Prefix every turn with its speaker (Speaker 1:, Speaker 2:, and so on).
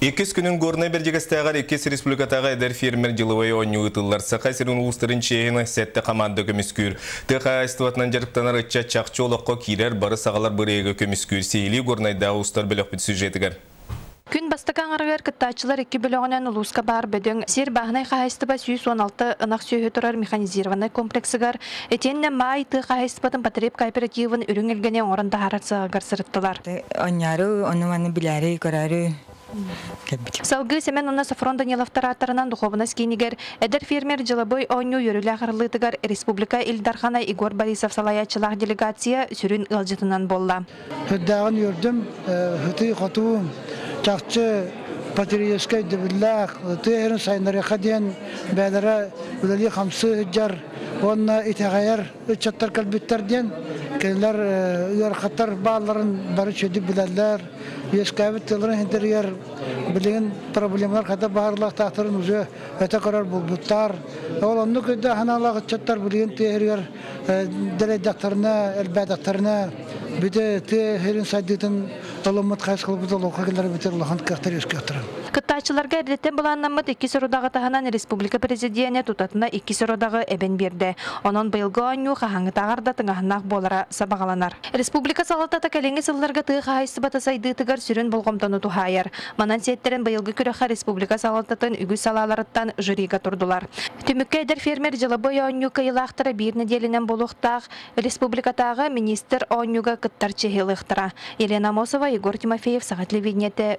Speaker 1: 2 günün goruna berjegestağar 2 Respublikatağa eder fermer жылыбай оню ытыллар сақа сирин улустарын чейіні сәтті команда көміскүр. Тыға истуатынан жарықтанар ытча чақчы олыққа кейлер бары сағалар бірегі көміскүр. Сейли горнайда ұстар білік біт сюжетігер.
Speaker 2: Күн бастакан аргар кыттачылар 2 бөлөгөнөн улуска бар бөдөң сер багнай хайстыба 116 ынак сүйө турар механизированный комплексыгар этенне май ты хайстыбатын потреб кооперативын үрүңелгене орында харацыгар сырыттылар.
Speaker 3: Оняры онуманы билари көрөрү.
Speaker 2: Салгы семен онна Сафрон Даниловтар аттарынан духовность кинигер эдер фермер жылыбой оню йөрүлә хырлытыгар республика Илдархана Игорь Борисов салаячылар делегация сүрүн ылжытынан болла.
Speaker 4: Хөддагын йөрдүм, хөтүй катуу чакчы патриотская дебиллах, тыйрын сайнары хаден бәдәре үләли 50 жар онна итагаяр чаттар калбиттерден келер яр хатар балларын бары чөдү биләләр. Ескәбет тылрын интерьер билген проблемалар хата барлык тахтырын үзе өтә карар булбуттар. Ул онны көдә ханалык чаттар билген интерьер дәрәҗәләренә, әлбәттәренә биде тәһрин садитен талымат хас кылып булган битерләгән кахтар ескәтер.
Speaker 2: Кыттачыларга эрдеттен буланнамыт 2 сорудагы таханан республика президенты тутатына 2 сорудагы эбен берди. Онон быелгы аню хаңы тагырда тыңахнак болара сабагаланар. Республика салатата калеңге сылларга тыга хайсыбата сайды тыгар сүрүн болгомтону тухайыр. Манан сеттерен быелгы күрөха республика салататын үгү салаларыттан жюрига турдулар. Түмүккө эдер фермер жылыбой аню кыйлактыра бир неделенен болуктак республикатагы министр анюга кыттар чехилыктыра. Елена Мосова, Егор Тимофеев, Сагат Левинете.